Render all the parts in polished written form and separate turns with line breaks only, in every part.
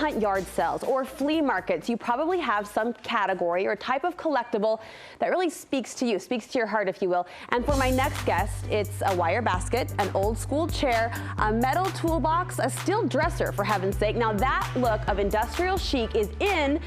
hunt yard sales or flea markets, you probably have some category or type of collectible that really speaks to you, speaks to your heart, if you will. And for my next guest, it's a wire basket, an old school chair, a metal toolbox, a steel dresser, for heaven's sake. Now that look of industrial chic is in,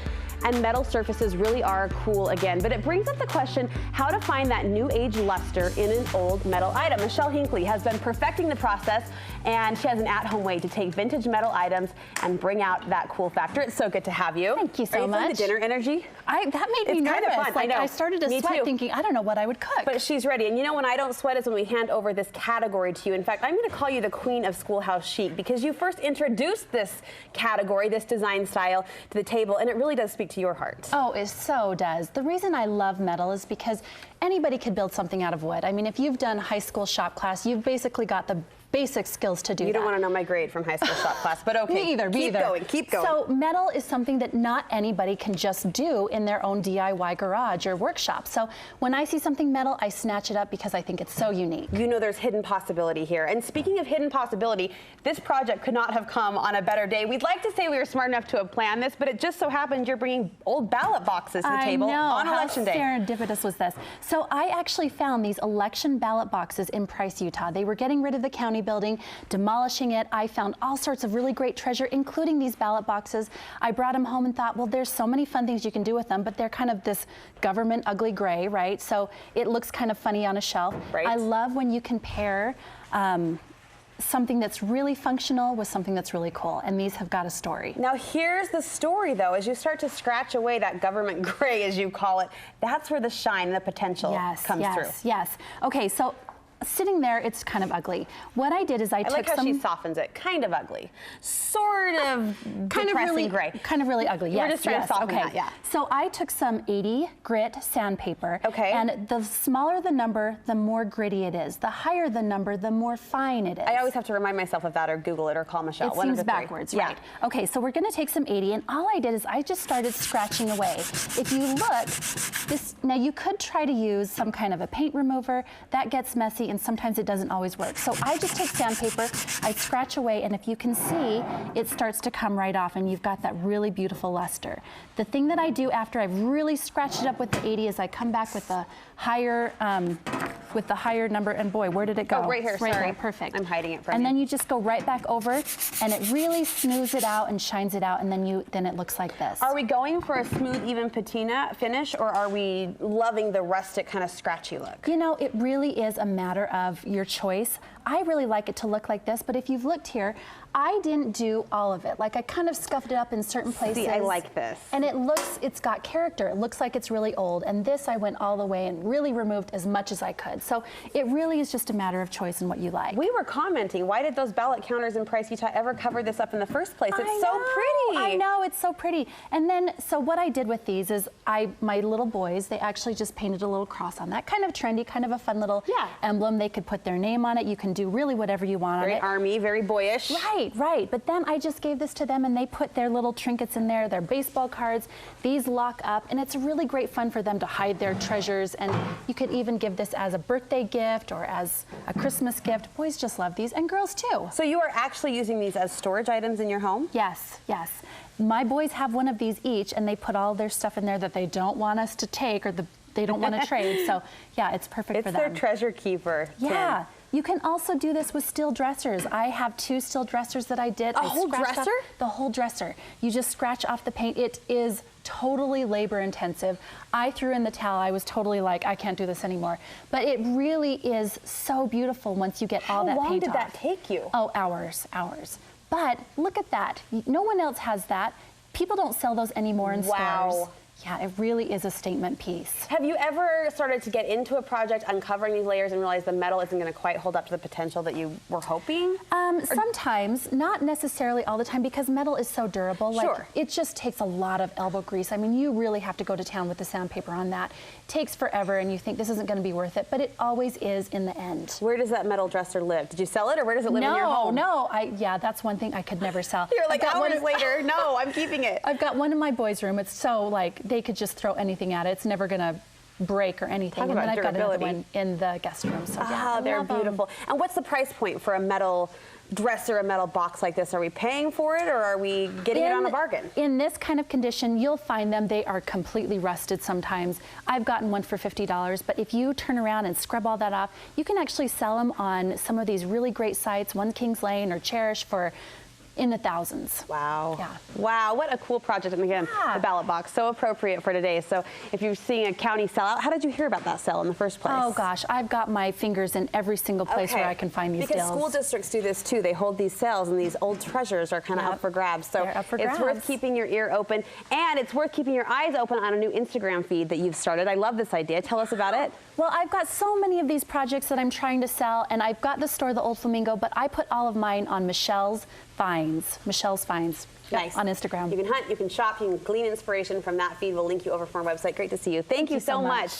and metal surfaces really are cool again. But it brings up the question, how to find that new age luster in an old metal item. Michelle Hinckley has been perfecting the process, and she has an at-home way to take vintage metal items and bring out that cool factor. It's so good to have you.
Thank you so much.
Are you the dinner energy?
That made me nervous.
Kind of fun.
Like,
I know.
I started to sweat thinking, I don't know what I would cook.
But she's ready. And you know, when I don't sweat is when we hand over this category to you. In fact, I'm going to call you the queen of schoolhouse chic, because you first introduced this category, this design style, to the table, and it really does speak to your heart.
Oh, it so does. The reason I love metal is because anybody could build something out of wood. I mean, if you've done high school shop class, you've basically got the basic skills to do that.
You don't want to know my grade from high school shop class, but okay.
Me either,
Keep going.
So metal is something that not anybody can just do in their own DIY garage or workshop. So when I see something metal, I snatch it up because I think it's so unique.
You know there's hidden possibility here. And speaking of hidden possibility, this project could not have come on a better day. We'd like to say we were smart enough to have planned this, but it just so happened you're bringing old ballot boxes to the table on election day.
How serendipitous was this? So I actually found these election ballot boxes in Price, Utah. They were getting rid of the county building, demolishing it. I found all sorts of really great treasure, including these ballot boxes. I brought them home and thought, well, there's so many fun things you can do with them, but they're kind of this government ugly gray, right? So it looks kind of funny on a shelf.
Right.
I love when you can pair something that's really functional with something that's really cool, and these have got a story.
Now here's the story, though. As you start to scratch away that government gray, as you call it, that's where the shine, the potential comes through.
Yes. Okay, so sitting there, it's kind of ugly. What I did is I took
like how
some...
she softens it. Kind of ugly. Sort of
kind of really
gray.
Kind of really ugly, yes.
We're just trying to soften that, yeah.
So I took some 80 grit sandpaper.
Okay.
And the smaller the number, the more gritty it is. The higher the number, the more fine it is.
I always have to remind myself of that, or Google it, or call Michelle.
It seems backwards, right? Yeah. Okay, so we're gonna take some 80, and all I did is I just started scratching away. If you look, now you could try to use some kind of a paint remover. That gets messy, and sometimes it doesn't always work. So I just take sandpaper, I scratch away, and if you can see, it starts to come right off, and you've got that really beautiful luster. The thing that I do after I've really scratched it up with the 80 is I come back with the higher number, and boy, where did it go?
Oh, right here,
right
sorry.
There, perfect.
I'm hiding it from you.
And then you just go right back over, and it really smooths it out and shines it out, and then it looks like this.
Are we going for a smooth, even patina finish, or are we loving the rustic kind of scratchy look?
You know, it really is a matter of your choice. I really like it to look like this, but if you've looked here, I didn't do all of it. Like, I kind of scuffed it up in certain places.
See, I like this.
And it's got character. It looks like it's really old. And this, I went all the way and really removed as much as I could. So it really is just a matter of choice and what you like.
We were commenting, why did those ballot counters in Price, Utah ever cover this up in the first place? It's so pretty.
I know, it's so pretty. And then, so what I did with these is my little boys, they actually just painted a little cross on that. Kind of trendy, kind of a fun little emblem. They could put their name on it. You can do really whatever you want on it.
Very army, very boyish.
Right. But then I just gave this to them, and they put their little trinkets in there, their baseball cards. These lock up, and it's really great fun for them to hide their treasures. And you could even give this as a birthday gift or as a Christmas gift. Boys just love these, and girls too.
So you are actually using these as storage items in your home?
Yes. My boys have one of these each, and they put all their stuff in there that they don't want us to take, or they don't want to trade. So yeah, it's perfect for them.
It's their treasure keeper.
Yeah. You can also do this with steel dressers. I have 2 steel dressers that I did.
A whole dresser?
The whole dresser. You just scratch off the paint. It is totally labor intensive. I threw in the towel. I was totally like, I can't do this anymore. But it really is so beautiful once you get all that paint off.
How long did that take you?
Oh, hours. But look at that. No one else has that. People don't sell those anymore in stores. Yeah, it really is a statement piece.
Have you ever started to get into a project uncovering these layers and realize the metal isn't going to quite hold up to the potential that you were hoping?
Sometimes, not necessarily all the time, because metal is so durable. Like, it just takes a lot of elbow grease. I mean, you really have to go to town with the sandpaper on that. It takes forever, and you think this isn't going to be worth it, but it always is in the end.
Where does that metal dresser live? Did you sell it, or where does it live in your home?
No, yeah, that's one thing I could never sell.
You're like, hours later, no, I'm keeping it.
I've got one in my boys' room. It's so, like, they could just throw anything at it. It's never going to break or anything.
And
then I've got another one in the guest room. So yeah,
they're beautiful. And what's the price point for a metal dresser, a metal box like this? Are we paying for it, or are we getting it on a bargain?
In this kind of condition, you'll find them. They are completely rusted sometimes. I've gotten one for $50, but if you turn around and scrub all that off, you can actually sell them on some of these really great sites, One Kings Lane or Cherish, for in the thousands.
Wow.
Yeah.
Wow, what a cool project. And again, the ballot box, so appropriate for today. So if you're seeing a county sellout, how did you hear about that sale in the first place?
Oh gosh, I've got my fingers in every single place where I can find these
because
deals.
School districts do this too. They hold these sales, and these old treasures are kind of up for grabs. So
They're up for
it's
grabs.
worth keeping your ear open, and it's worth keeping your eyes open on a new Instagram feed that you've started. I love this idea. Tell us about it.
Well, I've got so many of these projects that I'm trying to sell, and I've got the store, the Old Flamingo, but I put all of mine on Michelle's Finds. Michelle's Finds.
Nice.
On Instagram.
You can hunt, you can shop, you can glean inspiration from that feed. We'll link you over from our website. Great to see you. Thank you so much.